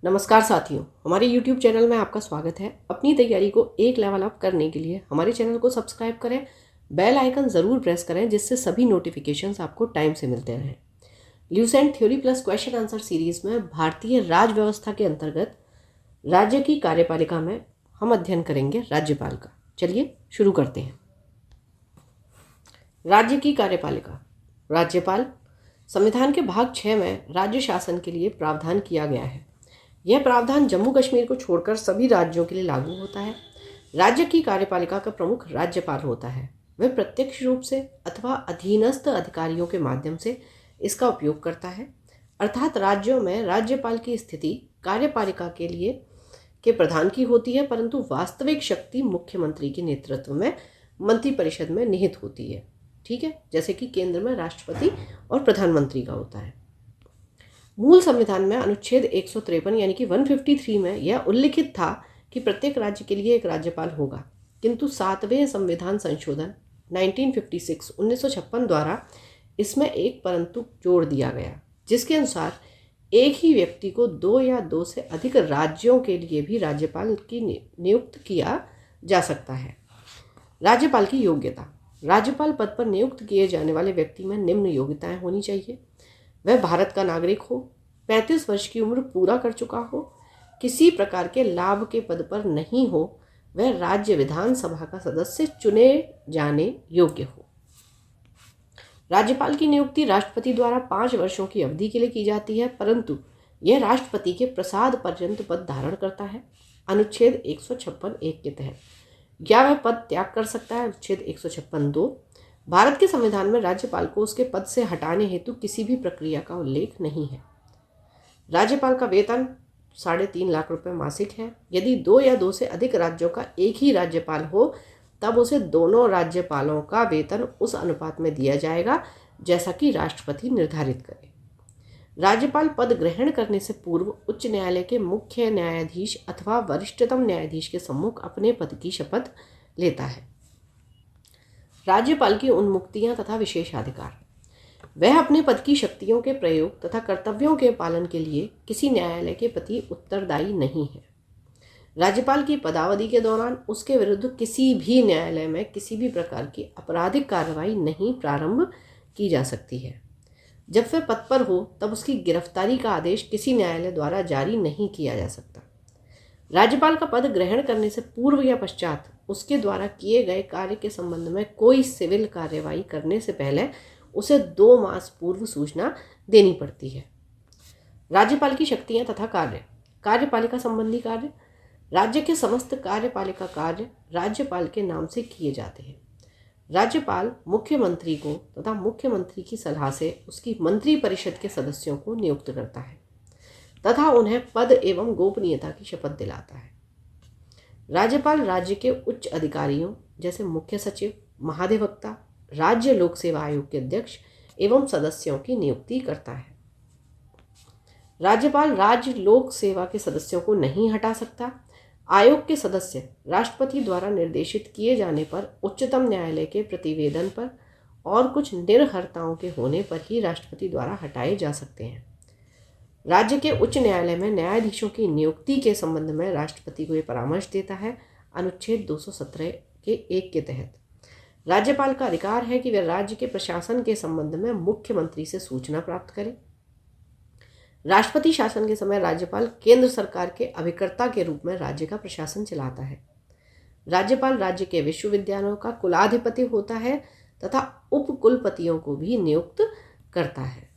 नमस्कार साथियों, हमारे YouTube चैनल में आपका स्वागत है। अपनी तैयारी को एक लेवल अप करने के लिए हमारे चैनल को सब्सक्राइब करें, बेल आइकन ज़रूर प्रेस करें जिससे सभी नोटिफिकेशंस आपको टाइम से मिलते रहें। Lucent theory plus question answer series में भारतीय राज व्यवस्था के अंतर्गत राज्य की कार्यपालिका में हम अध्ययन करेंगे राज्यपाल का। चलिए शुरू करते हैं। राज्य की कार्यपालिका। राज्यपाल। संविधान के भाग 6 में राज्य शासन के लिए प्रावधान किया गया है। यह प्रावधान जम्मू कश्मीर को छोड़कर सभी राज्यों के लिए लागू होता है। राज्य की कार्यपालिका का प्रमुख राज्यपाल होता है। वह प्रत्यक्ष रूप से अथवा अधीनस्थ अधिकारियों के माध्यम से इसका उपयोग करता है। अर्थात राज्यों में राज्यपाल की स्थिति कार्यपालिका के प्रधान की होती है, परंतु वास्तविक शक्ति मुख्यमंत्री के नेतृत्व में मंत्रिपरिषद में निहित होती है। ठीक है, जैसे कि केंद्र में राष्ट्रपति और प्रधानमंत्री का होता है। मूल संविधान में अनुच्छेद 153 यानी कि 153 में यह उल्लिखित था कि प्रत्येक राज्य के लिए एक राज्यपाल होगा, किंतु 7वें संविधान संशोधन 1956 द्वारा इसमें एक परंतु जोड़ दिया गया, जिसके अनुसार एक ही व्यक्ति को 2 या 2 से अधिक राज्यों के लिए भी राज्यपाल की नियुक्त किया जा सकता है। राज्यपाल की योग्यता। राज्यपाल पद पर नियुक्त किए जाने वाले व्यक्ति में निम्न योग्यताएं होनी चाहिए। वह भारत का नागरिक हो, 35 वर्ष की उम्र पूरा कर चुका हो, किसी प्रकार के लाभ के पद पर नहीं हो, वह राज्य विधानसभा का सदस्य चुने जाने योग्य हो। राज्यपाल की नियुक्ति राष्ट्रपति द्वारा 5 वर्षों की अवधि के लिए की जाती है, परंतु यह राष्ट्रपति के प्रसाद पर्यंत पद धारण करता है अनुच्छेद 156(1) के तहत, या वह पद त्याग कर सकता है अनुच्छेद 156(2). भारत के संविधान में राज्यपाल को उसके पद से हटाने हेतु किसी भी प्रक्रिया का उल्लेख नहीं है। राज्यपाल का वेतन 3.5 लाख रुपए मासिक है। यदि 2 या 2 से अधिक राज्यों का एक ही राज्यपाल हो, तब उसे दोनों राज्यपालों का वेतन उस अनुपात में दिया जाएगा जैसा कि राष्ट्रपति निर्धारित करे। राज्यपाल पद ग्रहण करने से पूर्व उच्च न्यायालय के मुख्य न्यायाधीश अथवा वरिष्ठतम न्यायाधीश के सम्मुख अपने पद की शपथ लेता है। राज्यपाल की उन्मुक्तियां तथा विशेषाधिकार। वह अपने पद की शक्तियों के प्रयोग तथा कर्तव्यों के पालन के लिए किसी न्यायालय के प्रति उत्तरदायी नहीं है। राज्यपाल की पदावधि के दौरान उसके विरुद्ध किसी भी न्यायालय में किसी भी प्रकार की आपराधिक कार्रवाई नहीं प्रारंभ की जा सकती है। जब वह पद पर हो तब उसकी गिरफ्तारी का आदेश किसी न्यायालय द्वारा जारी नहीं किया जा सकता। राज्यपाल का पद ग्रहण करने से पूर्व या पश्चात उसके द्वारा किए गए कार्य के संबंध में कोई सिविल कार्यवाही करने से पहले उसे 2 मास पूर्व सूचना देनी पड़ती है। राज्यपाल की शक्तियां तथा कार्य। कार्यपालिका संबंधी कार्य। राज्य के समस्त कार्यपालिका कार्य राज्यपाल के नाम से किए जाते हैं। राज्यपाल मुख्यमंत्री को तथा मुख्यमंत्री की सलाह से उसकी मंत्रिपरिषद के सदस्यों को नियुक्त करता है तथा उन्हें पद एवं गोपनीयता की शपथ दिलाता है। राज्यपाल राज्य के उच्च अधिकारियों जैसे मुख्य सचिव, महाधिवक्ता, राज्य लोक सेवा आयोग के अध्यक्ष एवं सदस्यों की नियुक्ति करता है। राज्यपाल राज्य लोक सेवा के सदस्यों को नहीं हटा सकता। आयोग के सदस्य राष्ट्रपति द्वारा निर्देशित किए जाने पर, उच्चतम न्यायालय के प्रतिवेदन पर और कुछ निर्हरताओं के होने पर ही राष्ट्रपति द्वारा हटाए जा सकते हैं। राज्य के उच्च न्यायालय में न्यायाधीशों की नियुक्ति के संबंध में राष्ट्रपति को यह परामर्श देता है अनुच्छेद 217 के 1 के तहत। राज्यपाल का अधिकार है कि वह राज्य के प्रशासन के संबंध में मुख्यमंत्री से सूचना प्राप्त करे। राष्ट्रपति शासन के समय राज्यपाल केंद्र सरकार के अभिकर्ता के रूप में राज्य का प्रशासन चलाता है। राज्यपाल राज्य के विश्वविद्यालयों का कुलाधिपति होता है तथा उपकुलपतियों को भी नियुक्त करता है।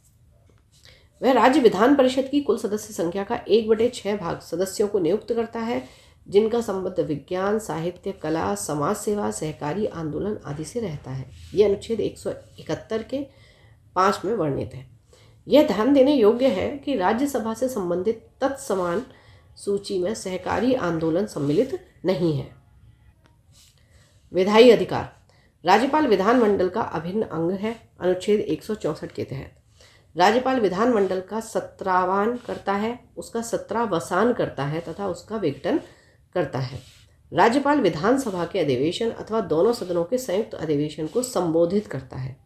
वह राज्य विधान परिषद की कुल सदस्य संख्या का 1/6 भाग सदस्यों को नियुक्त करता है, जिनका संबंध विज्ञान, साहित्य, कला, समाज सेवा, सहकारी आंदोलन आदि से रहता है। यह अनुच्छेद 171 के 5 में वर्णित है। यह ध्यान देने योग्य है कि राज्यसभा से संबंधित तत्समान सूची में सहकारी आंदोलन सम्मिलित नहीं है। विधायी अधिकार। राज्यपाल विधानमंडल का अभिन्न अंग है अनुच्छेद 164 के तहत। राज्यपाल विधानमंडल का 17वान करता है, उसका 17वासान करता है तथा उसका विघटन करता है। राज्यपाल विधानसभा के अधिवेशन अथवा दोनों सदनों के संयुक्त अधिवेशन को संबोधित करता है।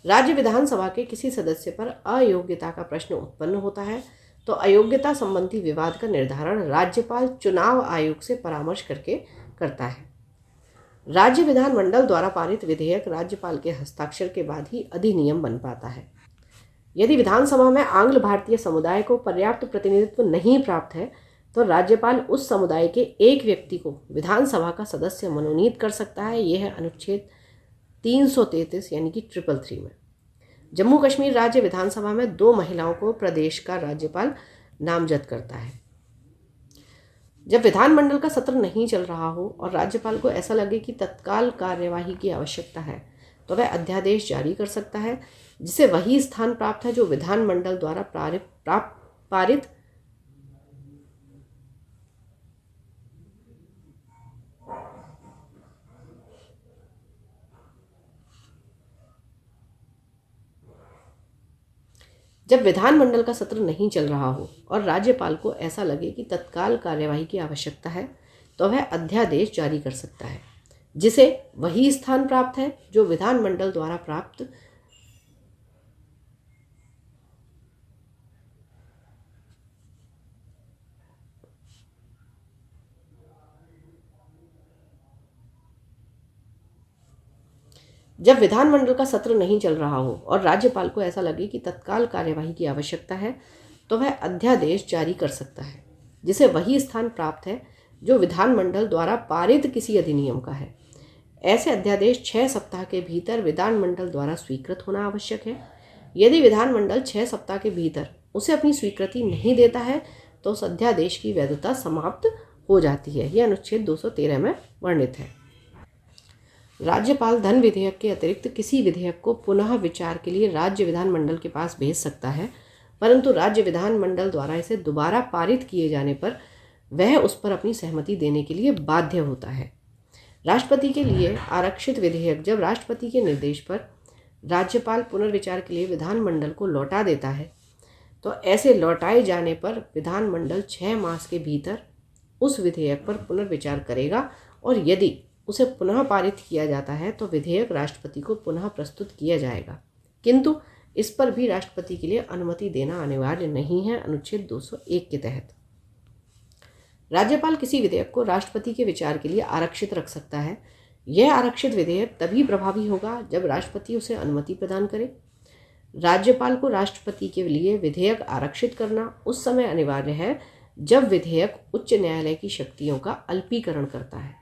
राज्य विधानसभा के किसी सदस्य पर अयोग्यता का प्रश्न उत्पन्न होता है तो अयोग्यता संबंधी विवाद का निर्धारण राज्यपाल चुनाव आयोग से परामर्श करके करता है। राज्य विधानमंडल द्वारा पारित विधेयक राज्यपाल के हस्ताक्षर के बाद ही अधिनियम बन पाता है। यदि विधानसभा में आंग्ल भारतीय समुदाय को पर्याप्त प्रतिनिधित्व नहीं प्राप्त है तो राज्यपाल उस समुदाय के एक व्यक्ति को विधानसभा का सदस्य मनोनीत कर सकता है। यह है अनुच्छेद 333 यानी कि 333 में। जम्मू कश्मीर राज्य विधानसभा में 2 महिलाओं को प्रदेश का राज्यपाल नामजद करता है। जब विधानमंडल का सत्र नहीं चल रहा हो और राज्यपाल को ऐसा लगे कि तत्काल कार्यवाही की आवश्यकता है तो वह अध्यादेश जारी कर सकता है जिसे वही स्थान प्राप्त है जो विधानमंडल द्वारा पारित जब विधानमंडल का सत्र नहीं चल रहा हो और राज्यपाल को ऐसा लगे कि तत्काल कार्यवाही की आवश्यकता है तो वह अध्यादेश जारी कर सकता है जिसे वही स्थान प्राप्त है जो विधानमंडल द्वारा प्राप्त जब विधानमंडल का सत्र नहीं चल रहा हो और राज्यपाल को ऐसा लगे कि तत्काल कार्यवाही की आवश्यकता है तो वह अध्यादेश जारी कर सकता है जिसे वही स्थान प्राप्त है जो विधानमंडल द्वारा पारित किसी अधिनियम का है। ऐसे अध्यादेश 6 सप्ताह के भीतर विधानमंडल द्वारा स्वीकृत होना आवश्यक है। यदि विधानमंडल 6 सप्ताह के भीतर उसे अपनी स्वीकृति नहीं देता है तो उस अध्यादेश की वैधता समाप्त हो जाती है। यह अनुच्छेद 213 में वर्णित है। राज्यपाल धन विधेयक के अतिरिक्त किसी विधेयक को पुनः विचार के लिए राज्य विधानमंडल के पास भेज सकता है, परंतु राज्य विधानमंडल द्वारा इसे दोबारा पारित किए जाने पर वह उस पर अपनी सहमति देने के लिए बाध्य होता है। राष्ट्रपति के लिए आरक्षित विधेयक जब राष्ट्रपति के निर्देश पर राज्यपाल पुनर्विचार के लिए विधानमंडल को लौटा देता है तो ऐसे लौटाए जाने पर विधानमंडल 6 मास के भीतर उस विधेयक पर पुनर्विचार करेगा और यदि उसे पुनः पारित किया जाता है तो विधेयक राष्ट्रपति को पुनः प्रस्तुत किया जाएगा, किंतु इस पर भी राष्ट्रपति के लिए अनुमति देना अनिवार्य नहीं है। अनुच्छेद 201 के तहत राज्यपाल किसी विधेयक को राष्ट्रपति के विचार के लिए आरक्षित रख सकता है। यह आरक्षित विधेयक तभी प्रभावी होगा जब राष्ट्रपति उसे अनुमति प्रदान करे। राज्यपाल को राष्ट्रपति के लिए विधेयक आरक्षित करना उस समय अनिवार्य है जब विधेयक उच्च न्यायालय की शक्तियों का अल्पीकरण करता है,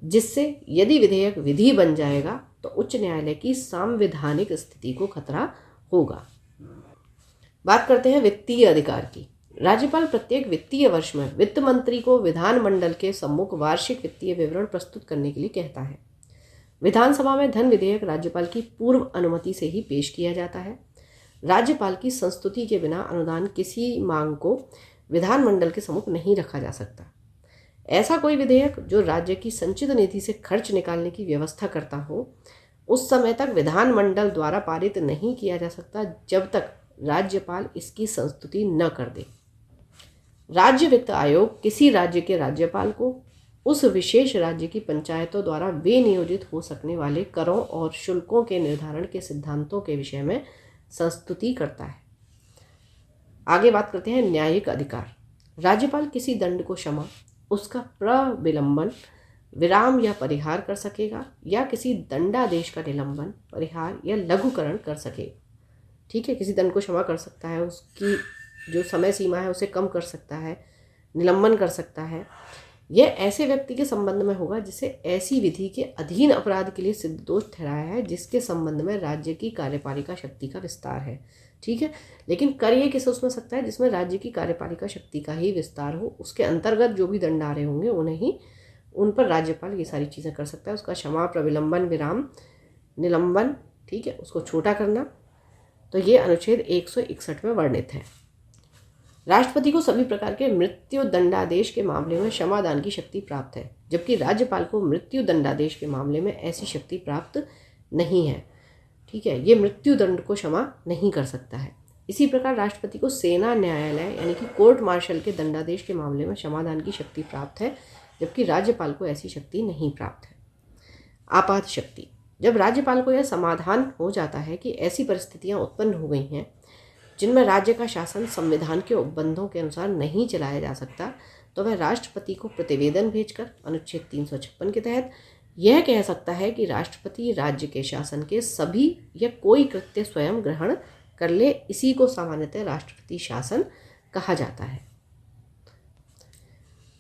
जिससे यदि विधेयक विधि बन जाएगा तो उच्च न्यायालय की संवैधानिक स्थिति को खतरा होगा। बात करते हैं वित्तीय अधिकार की। राज्यपाल प्रत्येक वित्तीय वर्ष में वित्त मंत्री को विधानमंडल के सम्मुख वार्षिक वित्तीय विवरण प्रस्तुत करने के लिए कहता है। विधानसभा में धन विधेयक राज्यपाल की पूर्व अनुमति से ही पेश किया जाता है। राज्यपाल की संस्तुति के बिना अनुदान किसी मांग को विधानमंडल के सम्मुख नहीं रखा जा सकता। ऐसा कोई विधेयक जो राज्य की संचित निधि से खर्च निकालने की व्यवस्था करता हो उस समय तक विधानमंडल द्वारा पारित नहीं किया जा सकता जब तक राज्यपाल इसकी संस्तुति न कर दे। राज्य वित्त आयोग किसी राज्य के राज्यपाल को उस विशेष राज्य की पंचायतों द्वारा विनियोजित हो सकने वाले करों और शुल्कों के निर्धारण के सिद्धांतों के विषय में संस्तुति करता है। आगे बात करते हैं न्यायिक अधिकार। राज्यपाल किसी दंड को क्षमा, उसका प्रविलंबन, विराम या परिहार कर सकेगा या किसी दंडादेश का निलंबन, परिहार या लघुकरण कर सकेगा। ठीक है, किसी दंड को क्षमा कर सकता है, उसकी जो समय सीमा है उसे कम कर सकता है, निलंबन कर सकता है। यह ऐसे व्यक्ति के संबंध में होगा जिसे ऐसी विधि के अधीन अपराध के लिए सिद्ध दोष ठहराया है जिसके संबंध में राज्य की कार्यपालिका शक्ति का विस्तार है। ठीक है, लेकिन कर ये किस उसमें सकता है जिसमें राज्य की कार्यपालिका शक्ति का ही विस्तार हो, उसके अंतर्गत जो भी दंड आ रहे होंगे उन्हें ही उन पर राज्यपाल ये सारी चीज़ें कर सकता है। उसका क्षमा, प्रविलंबन, विराम, निलंबन, ठीक है, उसको छोटा करना, तो ये अनुच्छेद 161 में वर्णित है। राष्ट्रपति को सभी प्रकार के मृत्यु दंडादेश के मामले में क्षमादान की शक्ति प्राप्त है, जबकि राज्यपाल को मृत्यु दंडादेश के मामले में ऐसी शक्ति प्राप्त नहीं है। ठीक है, ये मृत्यु दंड को क्षमा नहीं कर सकता है। इसी प्रकार राष्ट्रपति को सेना न्यायालय यानी कि कोर्ट मार्शल के दंडादेश के मामले में क्षमादान की शक्ति प्राप्त है, जबकि राज्यपाल को ऐसी शक्ति नहीं प्राप्त है। आपात शक्ति। जब राज्यपाल को यह समाधान हो जाता है कि ऐसी परिस्थितियां उत्पन्न हो गई हैं जिनमें राज्य का शासन संविधान के उपबंधों के अनुसार नहीं चलाया जा सकता, तो वह राष्ट्रपति को प्रतिवेदन भेजकर अनुच्छेद 356 के तहत यह कह सकता है कि राष्ट्रपति राज्य के शासन के सभी या कोई कृत्य स्वयं ग्रहण कर ले। इसी को सामान्यतः राष्ट्रपति शासन कहा जाता है।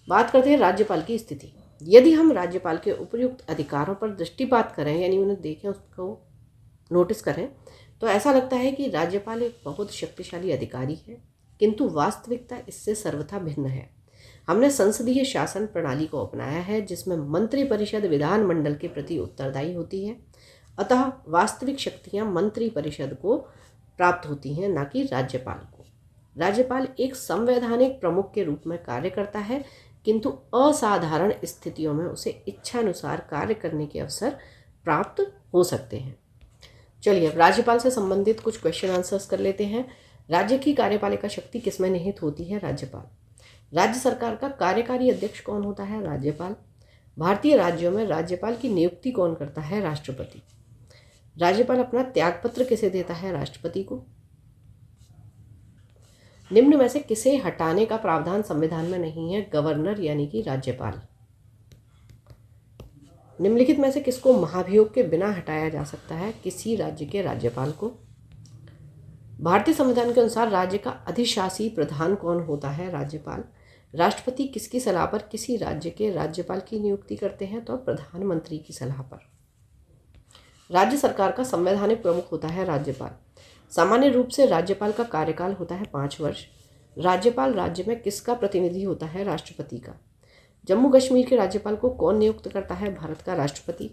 बात करते हैं राज्यपाल की स्थिति। यदि हम राज्यपाल के उपयुक्त अधिकारों पर दृष्टिपात करें, यानी उन्हें देखें, उसको नोटिस करें, तो ऐसा लगता है कि राज्यपाल एक बहुत शक्तिशाली अधिकारी है, किंतु वास्तविकता इससे सर्वथा भिन्न है। हमने संसदीय शासन प्रणाली को अपनाया है, जिसमें मंत्रिपरिषद विधानमंडल के प्रति उत्तरदायी होती है। अतः वास्तविक शक्तियां मंत्रिपरिषद को प्राप्त होती हैं, न कि राज्यपाल को। राज्यपाल एक संवैधानिक प्रमुख के रूप में कार्य करता है, किंतु असाधारण स्थितियों में उसे इच्छानुसार कार्य करने के अवसर प्राप्त हो सकते हैं। चलिए अब राज्यपाल से संबंधित कुछ क्वेश्चन आंसर्स कर लेते हैं। राज्य की कार्यपालिका शक्ति किसमें निहित होती है? राज्यपाल। राज्य सरकार का कार्यकारी अध्यक्ष कौन होता है? राज्यपाल। भारतीय राज्यों में राज्यपाल की नियुक्ति कौन करता है? राष्ट्रपति। राज्यपाल अपना त्यागपत्र किसे देता है? राष्ट्रपति को। निम्न में से किसे हटाने का प्रावधान संविधान में नहीं है? गवर्नर यानी कि राज्यपाल। निम्नलिखित में से किसको महाभियोग के बिना हटाया जा सकता है? किसी राज्य के राज्यपाल को। भारतीय संविधान के अनुसार राज्य का अधिशासी प्रधान कौन होता है? राज्यपाल। राष्ट्रपति किसकी सलाह पर किसी राज्य के राज्यपाल की नियुक्ति करते हैं? तो प्रधानमंत्री की सलाह पर। राज्य सरकार का संवैधानिक प्रमुख होता है राज्यपाल। सामान्य रूप से राज्यपाल का कार्यकाल होता है 5 वर्ष। राज्यपाल राज्य में किसका प्रतिनिधि होता है? राष्ट्रपति का। जम्मू कश्मीर के राज्यपाल को कौन नियुक्त करता है? भारत का राष्ट्रपति।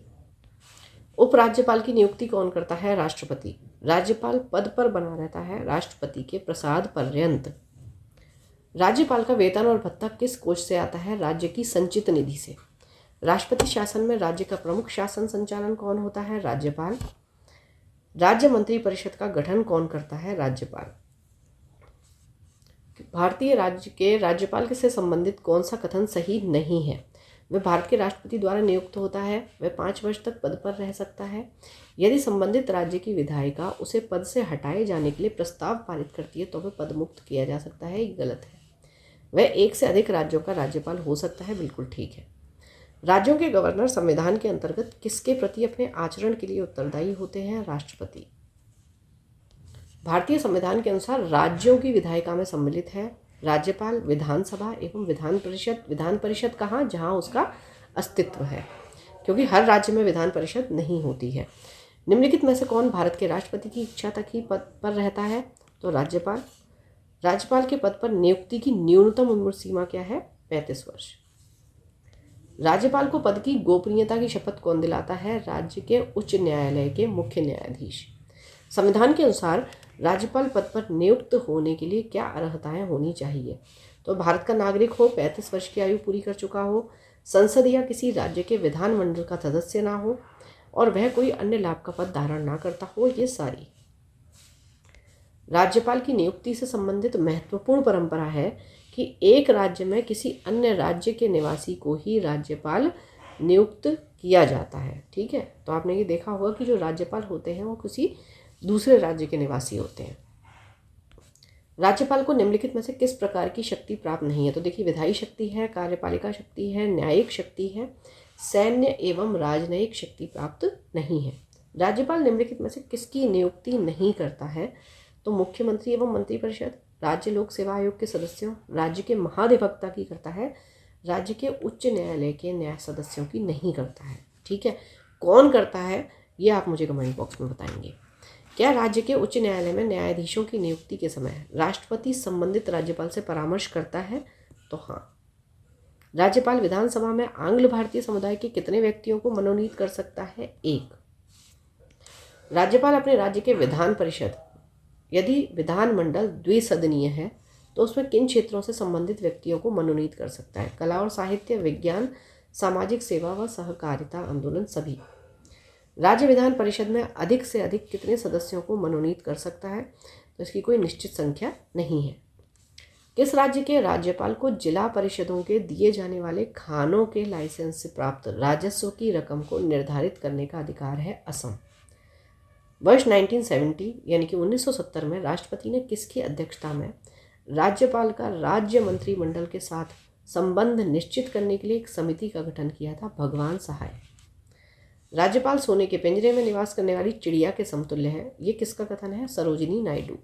उपराज्यपाल की नियुक्ति कौन करता है? राष्ट्रपति। राज्यपाल पद पर बना रहता है राष्ट्रपति के प्रसाद पर्यंत। राज्यपाल का वेतन और भत्ता किस कोष से आता है? राज्य की संचित निधि से। राष्ट्रपति शासन में राज्य का प्रमुख शासन संचालन कौन होता है? राज्यपाल। राज्य मंत्रिपरिषद का गठन कौन करता है? राज्यपाल। भारतीय राज्य के राज्यपाल से संबंधित कौन सा कथन सही नहीं है? वह भारत के राष्ट्रपति द्वारा नियुक्त होता है, वह 5 वर्ष तक पद पर रह सकता है। यदि संबंधित राज्य की विधायिका उसे पद से हटाए जाने के लिए प्रस्ताव पारित करती है तो वह पद मुक्त किया जा सकता है। ये गलत है। वह एक से अधिक राज्यों का राज्यपाल हो सकता है, बिल्कुल ठीक है। राज्यों के गवर्नर संविधान के अंतर्गत किसके प्रति अपने आचरण के लिए उत्तरदायी होते हैं? राष्ट्रपति। भारतीय संविधान के अनुसार राज्यों की विधायिका में सम्मिलित है राज्यपाल, विधानसभा एवं विधान परिषद। विधान परिषद कहाँ? जहाँ उसका अस्तित्व है, क्योंकि हर राज्य में विधान परिषद नहीं होती है। निम्नलिखित में से कौन भारत के राष्ट्रपति की इच्छा तक ही पद पर रहता है? तो राज्यपाल। राज्यपाल के पद पर नियुक्ति की न्यूनतम उम्र सीमा क्या है? 35 वर्ष। राज्यपाल को पद की गोपनीयता की शपथ कौन दिलाता है? राज्य के उच्च न्यायालय के मुख्य न्यायाधीश। संविधान के अनुसार राज्यपाल पद पर नियुक्त होने के लिए क्या अर्हताएं होनी चाहिए? तो भारत का नागरिक हो, 35 वर्ष की आयु पूरी कर चुका हो, संसद या किसी राज्य के विधानमंडल का सदस्य ना हो और वह कोई अन्य लाभ का पद धारण ना करता हो। ये सारी राज्यपाल की नियुक्ति से संबंधित महत्वपूर्ण परंपरा है कि एक राज्य में किसी अन्य राज्य के निवासी को ही राज्यपाल नियुक्त किया जाता है। ठीक है, तो आपने ये देखा होगा कि जो राज्यपाल होते हैं वो किसी दूसरे राज्य के निवासी होते हैं। राज्यपाल को निम्नलिखित में से किस प्रकार की शक्ति प्राप्त नहीं है? तो देखिए, विधायी शक्ति है, कार्यपालिका शक्ति है, न्यायिक शक्ति है, सैन्य एवं राजनयिक शक्ति प्राप्त नहीं है। राज्यपाल निम्नलिखित में से किसकी नियुक्ति नहीं करता है? तो मुख्यमंत्री एवं मंत्रिपरिषद, राज्य लोक सेवा आयोग के सदस्यों, राज्य के महाधिवक्ता की करता है, राज्य के उच्च न्यायालय के न्याय सदस्यों की नहीं करता है। ठीक है, कौन करता है ये आप मुझे कमेंट बॉक्स में बताएंगे। क्या राज्य के उच्च न्यायालय में न्यायाधीशों की नियुक्ति के समय राष्ट्रपति संबंधित राज्यपाल से परामर्श करता है? तो हाँ। राज्यपाल विधानसभा में आंग्ल भारतीय समुदाय के कितने व्यक्तियों को मनोनीत कर सकता है? 1। राज्यपाल अपने राज्य के विधान परिषद, यदि विधानमंडल द्विसदनीय है तो उसमें किन क्षेत्रों से संबंधित व्यक्तियों को मनोनीत कर सकता है? कला और साहित्य, विज्ञान, सामाजिक सेवा व सहकारिता आंदोलन, सभी। राज्य विधान परिषद में अधिक से अधिक कितने सदस्यों को मनोनीत कर सकता है? तो इसकी कोई निश्चित संख्या नहीं है। किस राज्य के राज्यपाल को जिला परिषदों के दिए जाने वाले खानों के लाइसेंस से प्राप्त राजस्व की रकम को निर्धारित करने का अधिकार है? असम। वर्ष 1970 यानी कि 1970 में राष्ट्रपति ने किसकी अध्यक्षता में राज्यपाल का राज्य मंत्रिमंडल के साथ संबंध निश्चित करने के लिए एक समिति का गठन किया था? भगवान सहाय। राज्यपाल सोने के पिंजरे में निवास करने वाली चिड़िया के समतुल्य है, ये किसका कथन है? सरोजिनी नायडू।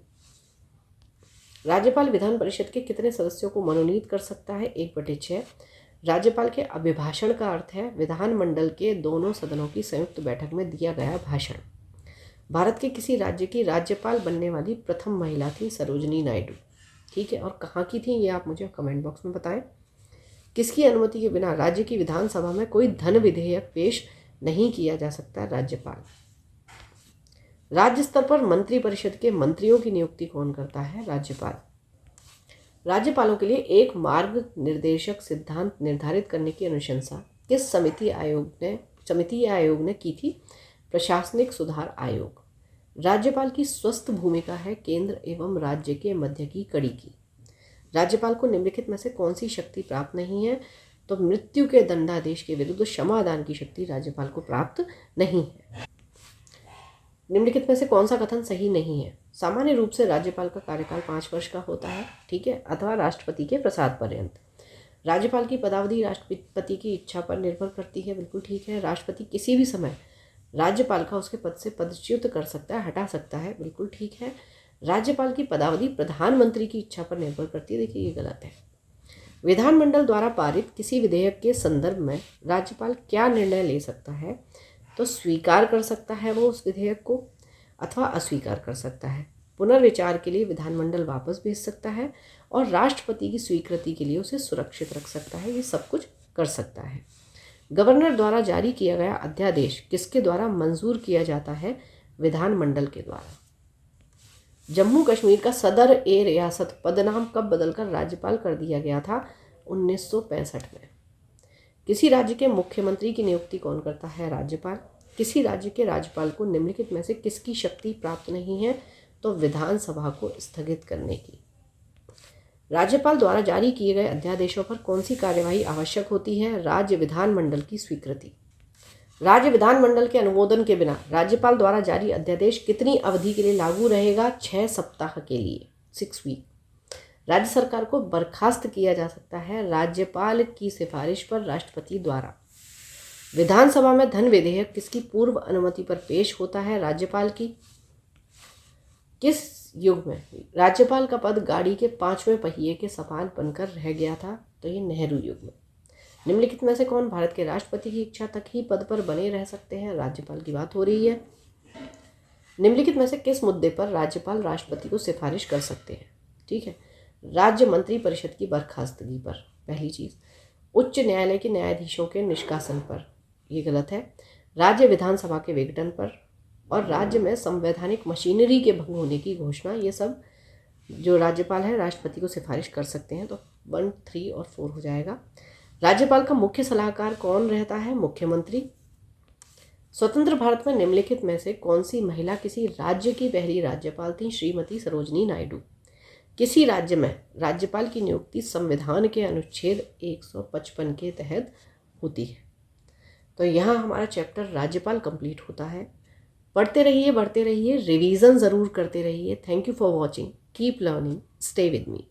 राज्यपाल विधान परिषद के कितने सदस्यों को मनोनीत कर सकता है? 1/6। राज्यपाल के अभिभाषण का अर्थ है विधानमंडल के दोनों सदनों की संयुक्त बैठक में दिया गया भाषण। भारत के किसी राज्य की राज्यपाल बनने वाली प्रथम महिला थी सरोजिनी नायडू। ठीक है, और कहाँ की थी ये आप मुझे कमेंट बॉक्स में बताएं। किसकी अनुमति के बिना राज्य की विधानसभा में कोई धन विधेयक पेश नहीं किया जा सकता? राज्यपाल। राज्य स्तर पर मंत्रिपरिषद के मंत्रियों की नियुक्ति कौन करता है? राज्यपाल। राज्यपालों के लिए एक मार्ग निर्देशक सिद्धांत निर्धारित करने की अनुशंसा किस समिति आयोग ने की थी? प्रशासनिक सुधार आयोग। राज्यपाल की स्वस्थ भूमिका है केंद्र एवं राज्य के मध्य की कड़ी की। राज्यपाल को निम्नलिखित में से कौन सी शक्ति प्राप्त नहीं है? तो मृत्यु के दंडादेश के विरुद्ध क्षमादान की शक्ति राज्यपाल को प्राप्त नहीं है। निम्नलिखित में से कौन सा कथन सही नहीं है? सामान्य रूप से राज्यपाल का कार्यकाल 5 वर्ष का होता है, ठीक है, अथवा राष्ट्रपति के प्रसाद पर्यंत। राज्यपाल की पदावधि राष्ट्रपति की इच्छा पर निर्भर करती है, बिल्कुल ठीक है। राष्ट्रपति किसी भी समय राज्यपाल का उसके पद से पदच्युत कर सकता है, हटा सकता है, बिल्कुल ठीक है। राज्यपाल की पदावधि प्रधानमंत्री की इच्छा पर निर्भर करती है, देखिए ये गलत है। विधानमंडल द्वारा पारित किसी विधेयक के संदर्भ में राज्यपाल क्या निर्णय ले सकता है? तो स्वीकार कर सकता है वो उस विधेयक को, अथवा अस्वीकार कर सकता है। पुनर्विचार के लिए विधानमंडल वापस भेज सकता है और राष्ट्रपति की स्वीकृति के लिए उसे सुरक्षित रख सकता है, ये सब कुछ कर सकता है। गवर्नर द्वारा जारी किया गया अध्यादेश किसके द्वारा मंजूर किया जाता है? विधानमंडल के द्वारा। जम्मू कश्मीर का सदर ए रियासत पदनाम कब बदलकर राज्यपाल कर दिया गया था? 1965 में। किसी राज्य के मुख्यमंत्री की नियुक्ति कौन करता है? राज्यपाल। किसी राज्य के राज्यपाल को निम्नलिखित में से किसकी शक्ति प्राप्त नहीं है? तो विधानसभा को स्थगित करने की। राज्यपाल द्वारा जारी किए गए अध्यादेशों पर कौन सी कार्यवाही आवश्यक होती है? राज्य विधानमंडल की स्वीकृति। राज्य विधानमंडल के अनुमोदन के बिना राज्यपाल द्वारा जारी अध्यादेश कितनी अवधि के लिए लागू रहेगा? 6 सप्ताह के लिए, 6 वीक। राज्य सरकार को बर्खास्त किया जा सकता है राज्यपाल की सिफारिश पर राष्ट्रपति द्वारा। विधानसभा में धन विधेयक किसकी पूर्व अनुमति पर पेश होता है? राज्यपाल की। किस युग में राज्यपाल का पद गाड़ी के 5वें पहिए के समान बनकर रह गया था? तो ये नेहरू युग में। निम्नलिखित में से कौन भारत के राष्ट्रपति की इच्छा तक ही पद पर बने रह सकते हैं? राज्यपाल की बात हो रही है। निम्नलिखित में से किस मुद्दे पर राज्यपाल राष्ट्रपति को सिफारिश कर सकते हैं? ठीक है, राज्य मंत्री परिषद की बर्खास्तगी पर, पहली चीज। उच्च न्यायालय के न्यायाधीशों के निष्कासन पर, ये गलत है। राज्य विधानसभा के विघटन पर, और राज्य में संवैधानिक मशीनरी के भंग होने की घोषणा, ये सब जो राज्यपाल है राष्ट्रपति को सिफारिश कर सकते हैं। तो 1, 3 और 4 हो जाएगा। राज्यपाल का मुख्य सलाहकार कौन रहता है? मुख्यमंत्री। स्वतंत्र भारत में निम्नलिखित में से कौन सी महिला किसी राज्य की पहली राज्यपाल थी? श्रीमती सरोजिनी नायडू। किसी राज्य में राज्यपाल की नियुक्ति संविधान के अनुच्छेद 155 के तहत होती है। तो यहाँ हमारा चैप्टर राज्यपाल कंप्लीट होता है। पढ़ते रहिए, बढ़ते रहिए, रिवीजन ज़रूर करते रहिए। Thank you for watching, keep learning, stay with me.